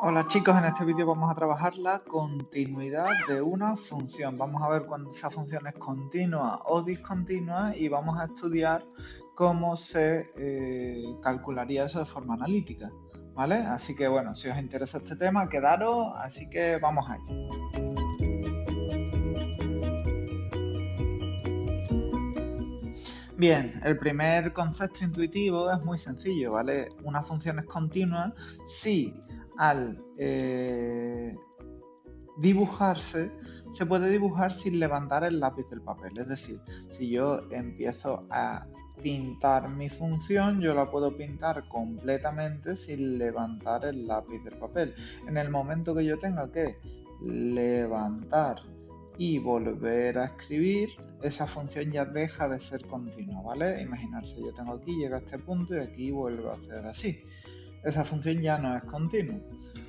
Hola chicos, en este vídeo vamos a trabajar la continuidad de una función. Vamos a ver cuando esa función es continua o discontinua y vamos a estudiar cómo se calcularía eso de forma analítica, ¿vale? Así que bueno, si os interesa este tema, quedaros, así que vamos ahí. Bien, el primer concepto intuitivo es muy sencillo, ¿vale? Una función es continua si al dibujarse, se puede dibujar sin levantar el lápiz del papel. Es decir, si yo empiezo a pintar mi función, yo la puedo pintar completamente sin levantar el lápiz del papel. En el momento que yo tenga que levantar y volver a escribir, esa función ya deja de ser continua, ¿vale? Imaginarse, yo tengo aquí, llega a este punto y aquí vuelvo a hacer así. Esa función ya no es continua,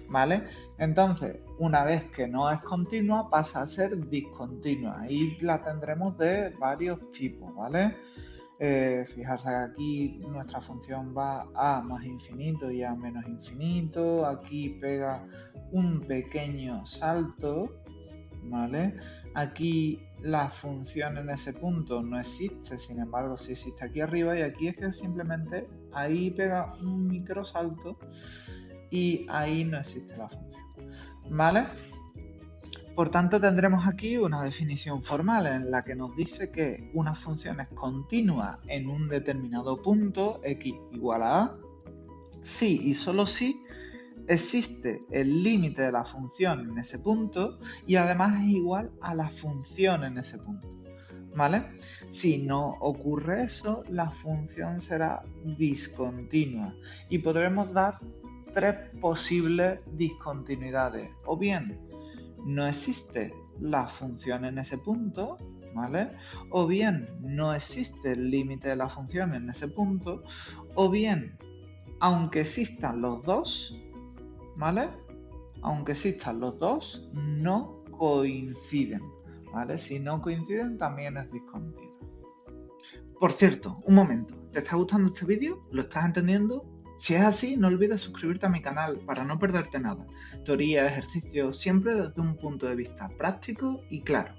¿vale? Entonces, una vez que no es continua, pasa a ser discontinua y la tendremos de varios tipos, ¿vale? Fijarse que aquí nuestra función va a más infinito y a menos infinito, aquí pega un pequeño salto, ¿vale? Aquí la función en ese punto no existe, sin embargo sí existe aquí arriba, y aquí es que simplemente ahí pega un micro salto y ahí no existe la función, ¿vale? Por tanto, tendremos aquí una definición formal en la que nos dice que una función es continua en un determinado punto, x igual a a, si y solo si existe el límite de la función en ese punto y además es igual a la función en ese punto, ¿vale? Si no ocurre eso, la función será discontinua y podremos dar tres posibles discontinuidades. O bien, no existe la función en ese punto, ¿vale? O bien, no existe el límite de la función en ese punto, o bien, aunque existan los dos, ¿vale? Aunque existan los dos, no coinciden, ¿vale? Si no coinciden, también es discontinua. Por cierto, un momento, ¿te está gustando este vídeo? ¿Lo estás entendiendo? Si es así, no olvides suscribirte a mi canal para no perderte nada. Teoría, ejercicio, siempre desde un punto de vista práctico y claro.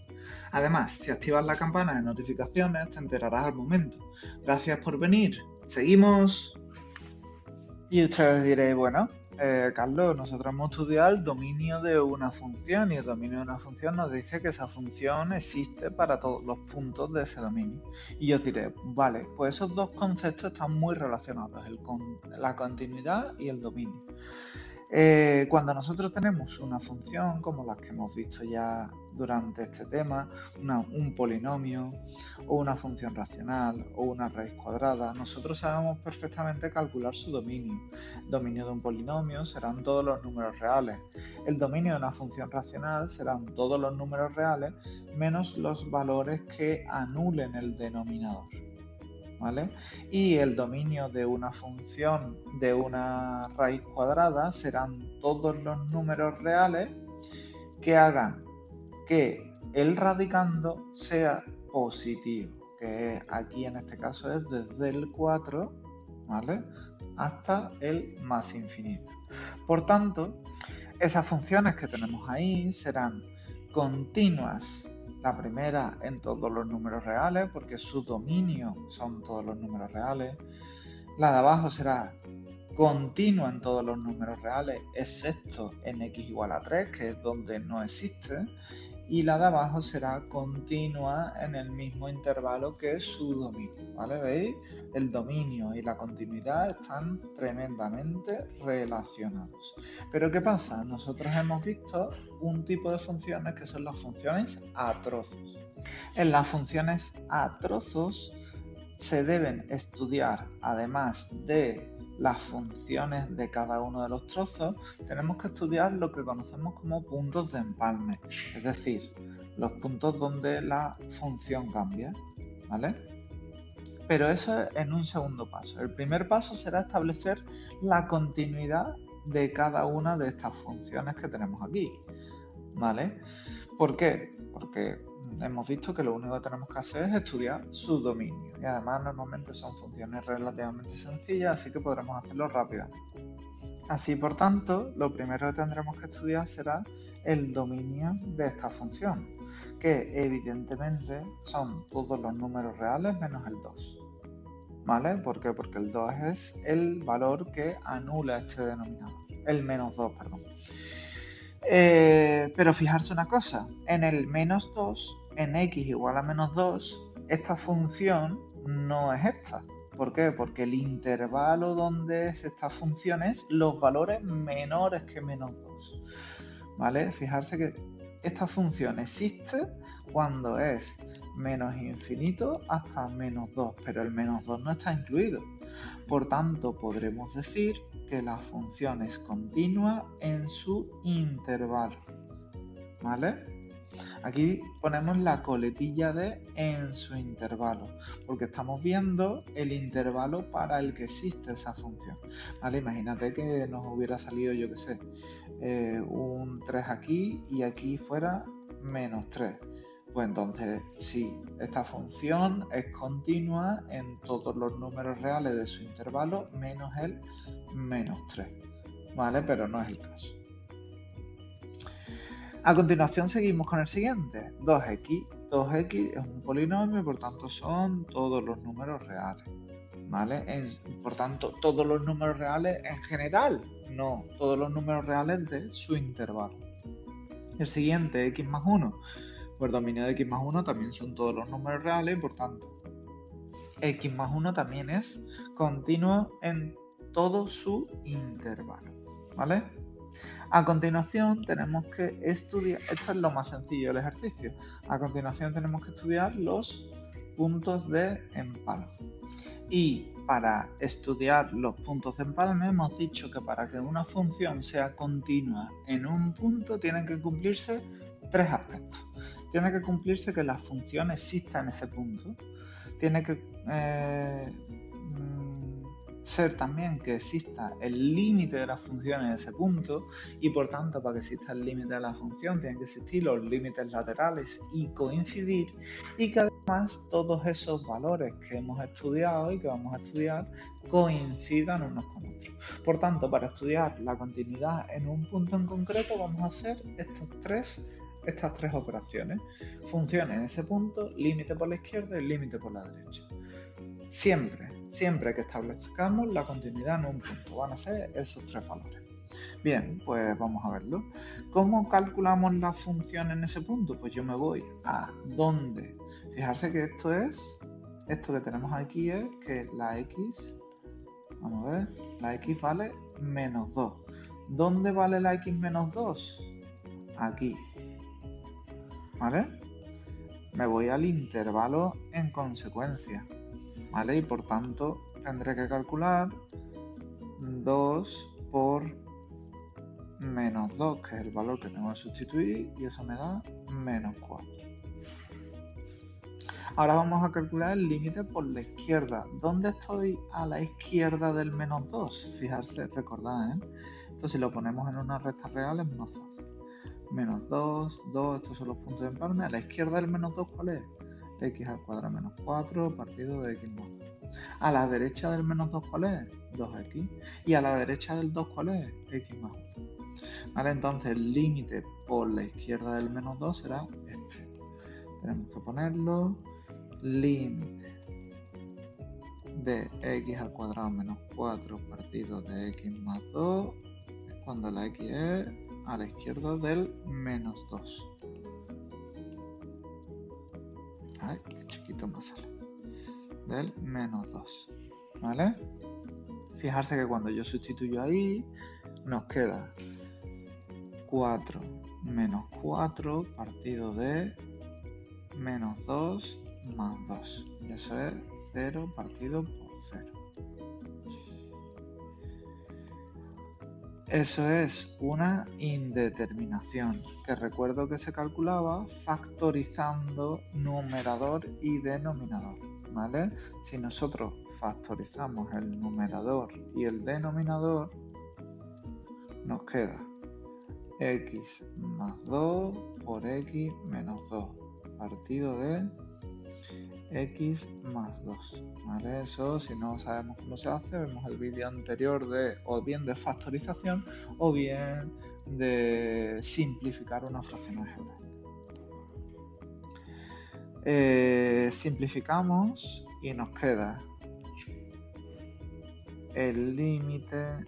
Además, si activas la campana de notificaciones, te enterarás al momento. Gracias por venir. ¡Seguimos! Y ustedes diréis, bueno, Carlos, nosotros hemos estudiado el dominio de una función y el dominio de una función nos dice que esa función existe para todos los puntos de ese dominio. Y yo os diré, vale, pues esos dos conceptos están muy relacionados, la continuidad y el dominio. Cuando nosotros tenemos una función, como las que hemos visto ya durante este tema, un polinomio o una función racional o una raíz cuadrada, nosotros sabemos perfectamente calcular su dominio. El dominio de un polinomio serán todos los números reales. El dominio de una función racional serán todos los números reales menos los valores que anulen el denominador, ¿vale? Y el dominio de una función de una raíz cuadrada serán todos los números reales que hagan que el radicando sea positivo, que aquí en este caso es desde el 4, ¿vale?, hasta el más infinito. Por tanto, esas funciones que tenemos ahí serán continuas, la primera en todos los números reales, porque su dominio son todos los números reales. La de abajo será continua en todos los números reales, excepto en x igual a 3, que es donde no existe. Y la de abajo será continua en el mismo intervalo que su dominio, ¿vale? ¿Veis? El dominio y la continuidad están tremendamente relacionados. Pero ¿qué pasa? Nosotros hemos visto un tipo de funciones que son las funciones a trozos. En las funciones a trozos se deben estudiar, además de las funciones de cada uno de los trozos, tenemos que estudiar lo que conocemos como puntos de empalme, es decir, los puntos donde la función cambia, ¿vale? Pero eso es en un segundo paso. El primer paso será establecer la continuidad de cada una de estas funciones que tenemos aquí, ¿vale? ¿Por qué? Porque hemos visto que lo único que tenemos que hacer es estudiar su dominio y además normalmente son funciones relativamente sencillas, así que podremos hacerlo rápidamente. Así, por tanto, lo primero que tendremos que estudiar será el dominio de esta función, que evidentemente son todos los números reales menos el 2. ¿Vale? ¿Por qué? Porque el 2 es el valor que anula este denominador. El menos 2, perdón. Pero fijarse una cosa, en el menos 2, en x igual a menos 2, esta función no es esta. ¿Por qué? Porque el intervalo donde es esta función es los valores menores que menos 2. ¿Vale? Fijarse que esta función existe cuando es menos infinito hasta menos 2, pero el menos 2 no está incluido. Por tanto, podremos decir que la función es continua en su intervalo. ¿Vale? Aquí ponemos la coletilla de en su intervalo, porque estamos viendo el intervalo para el que existe esa función. ¿Vale? Imagínate que nos hubiera salido, yo qué sé, un 3 aquí y aquí fuera menos 3. Pues entonces, sí, esta función es continua en todos los números reales de su intervalo menos el menos 3. ¿Vale? Pero no es el caso. A continuación seguimos con el siguiente, 2x. 2x es un polinomio y por tanto son todos los números reales. ¿Vale? Por tanto, todos los números reales en general, no, todos los números reales de su intervalo. El siguiente, x más 1. Pues el dominio de x más 1 también son todos los números reales y por tanto, x más 1 también es continuo en todo su intervalo. ¿Vale? A continuación tenemos que estudiar, esto es lo más sencillo del ejercicio, a continuación tenemos que estudiar los puntos de empalme. Y para estudiar los puntos de empalme hemos dicho que para que una función sea continua en un punto tienen que cumplirse tres aspectos. Tiene que cumplirse que la función exista en ese punto, tiene que ser también que exista el límite de la función en ese punto y por tanto para que exista el límite de la función tienen que existir los límites laterales y coincidir y que además todos esos valores que hemos estudiado y que vamos a estudiar coincidan unos con otros. Por tanto, para estudiar la continuidad en un punto en concreto vamos a hacer estas tres operaciones. Función en ese punto, límite por la izquierda y límite por la derecha. Siempre que establezcamos la continuidad en un punto, van a ser esos tres valores. Bien, pues vamos a verlo. ¿Cómo calculamos la función en ese punto? Pues yo me voy a dónde. Fijarse que esto que tenemos aquí es que la x, vamos a ver, la x vale menos 2. ¿Dónde vale la x menos 2? Aquí. ¿Vale? Me voy al intervalo en consecuencia. ¿Vale? Y por tanto tendré que calcular 2 por menos 2, que es el valor que tengo que sustituir, y eso me da menos 4. Ahora vamos a calcular el límite por la izquierda. ¿Dónde estoy a la izquierda del menos 2? Fijarse, recordad, Esto si lo ponemos en una recta real es más fácil. Menos 2, 2, estos son los puntos de empalme. A la izquierda del menos 2, ¿cuál es? X al cuadrado menos 4 partido de x más 2. A la derecha del menos 2, ¿cuál es? 2x. Y a la derecha del 2, ¿cuál es? X más 1. ¿Vale? Entonces el límite por la izquierda del menos 2 será este. Tenemos que ponerlo. Límite de x al cuadrado menos 4 partido de x más 2 es cuando la x es a la izquierda del menos 2. Ay, qué chiquito me sale. Del menos 2. ¿Vale? Fijarse que cuando yo sustituyo ahí, nos queda 4 menos 4 partido de menos 2 más 2. Y eso es 0 partido por 0. Eso es una indeterminación, que recuerdo que se calculaba factorizando numerador y denominador, ¿vale? Si nosotros factorizamos el numerador y el denominador, nos queda x más 2 por x menos 2 partido de x más 2, ¿vale? Eso, si no sabemos cómo se hace, vemos el vídeo anterior de o bien de factorización o bien de simplificar una fracción algebraica. Simplificamos y nos queda el límite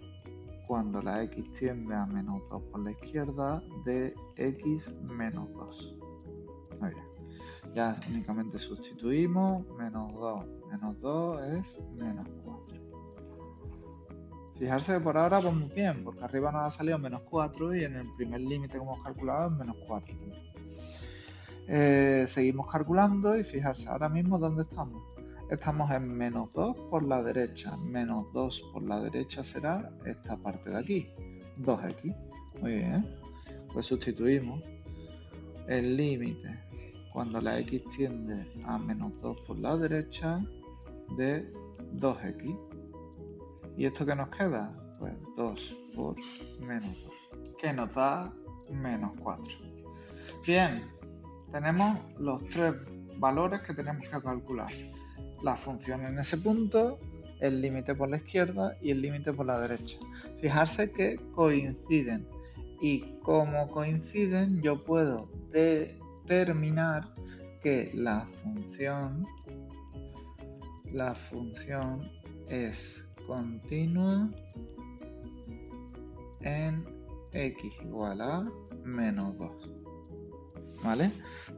cuando la x tiende a menos 2 por la izquierda de x menos 2. Muy bien. Ya únicamente sustituimos, menos 2 es menos 4. Fijarse que por ahora vamos bien, porque arriba nos ha salido menos 4 y en el primer límite que hemos calculado es menos 4 también. Seguimos calculando y fijarse ahora mismo dónde estamos. Estamos en menos 2 por la derecha. Menos 2 por la derecha será esta parte de aquí, 2x. Muy bien, pues sustituimos el límite cuando la x tiende a menos 2 por la derecha de 2x. ¿Y esto qué nos queda? Pues 2 por menos 2, que nos da menos 4. Bien, tenemos los tres valores que tenemos que calcular. La función en ese punto, el límite por la izquierda y el límite por la derecha. Fijarse que coinciden. Y como coinciden, yo puedo determinar que la función es continua en x igual a menos 2. ¿Vale?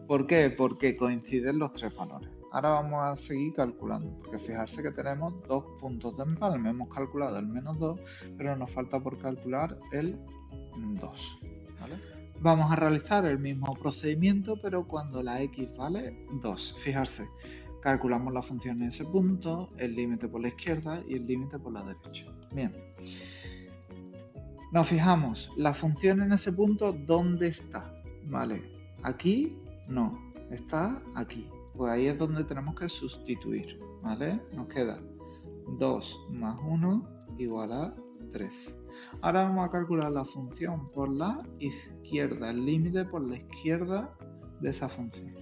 ¿Por qué? Porque coinciden los tres valores. Ahora vamos a seguir calculando, porque fijarse que tenemos dos puntos de empalme. Hemos calculado el menos 2, pero nos falta por calcular el 2. ¿Vale? Vamos a realizar el mismo procedimiento, pero cuando la x vale 2. Fijarse, calculamos la función en ese punto, el límite por la izquierda y el límite por la derecha. Bien. Nos fijamos, la función en ese punto, ¿dónde está? Vale, aquí no, está aquí. Pues ahí es donde tenemos que sustituir, ¿vale? Nos queda 2 más 1 igual a 3. Ahora vamos a calcular la función por la izquierda, el límite por la izquierda de esa función.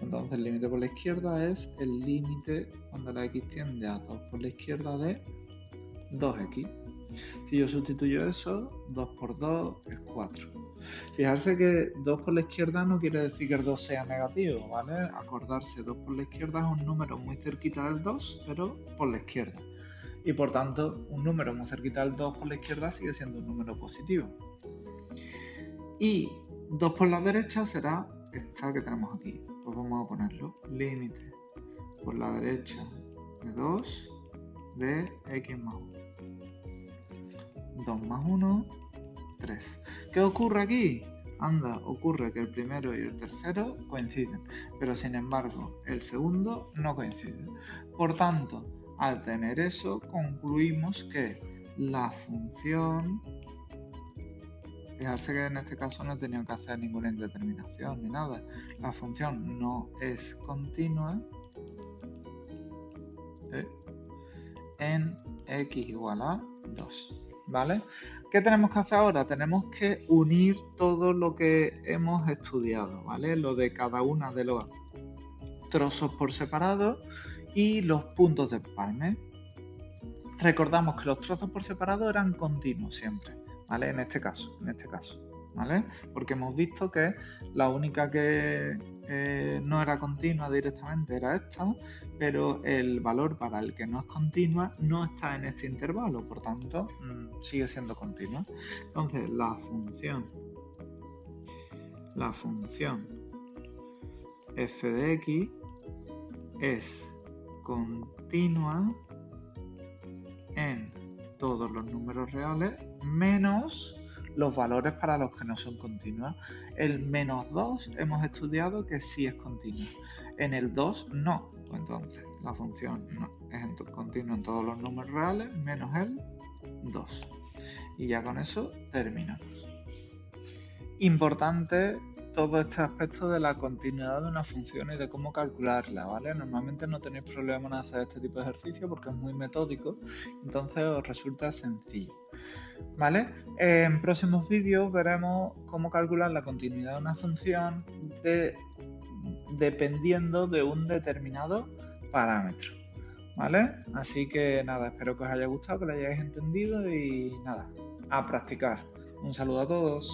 Entonces el límite por la izquierda es el límite cuando la x tiende a 2 por la izquierda de 2x. Si yo sustituyo eso, 2 por 2 es 4. Fijarse que 2 por la izquierda no quiere decir que el 2 sea negativo, ¿vale? Acordarse, 2 por la izquierda es un número muy cerquita del 2, pero por la izquierda. Y por tanto, un número muy cerquita del 2 por la izquierda sigue siendo un número positivo. Y 2 por la derecha será esta que tenemos aquí. Pues vamos a ponerlo. Límite por la derecha de 2 de x más 1. 2 más 1, 3. ¿Qué ocurre aquí? Anda, ocurre que el primero y el tercero coinciden, pero sin embargo el segundo no coincide. Por tanto, al tener eso, concluimos que la función, fijarse que en este caso no he tenido que hacer ninguna indeterminación ni nada, la función no es continua en x igual a 2. ¿Vale? ¿Qué tenemos que hacer ahora? Tenemos que unir todo lo que hemos estudiado, ¿vale? Lo de cada uno de los trozos por separado y los puntos de empalme. Recordamos que los trozos por separado eran continuos siempre, ¿vale? En este caso, ¿vale? Porque hemos visto que la única que no era continua directamente era esta, pero el valor para el que no es continua no está en este intervalo, por tanto sigue siendo continua. Entonces la función f de x es continua en todos los números reales menos los valores para los que no son continuas. El menos 2 hemos estudiado que sí es continua. En el 2 no. Entonces la función no es continua en todos los números reales menos el 2. Y ya con eso terminamos. Importante todo este aspecto de la continuidad de una función y de cómo calcularla, ¿vale? Normalmente no tenéis problema en hacer este tipo de ejercicio porque es muy metódico, entonces os resulta sencillo, ¿vale? En próximos vídeos veremos cómo calcular la continuidad de una función dependiendo de un determinado parámetro, ¿vale? Así que nada, espero que os haya gustado, que lo hayáis entendido y nada, a practicar. Un saludo a todos.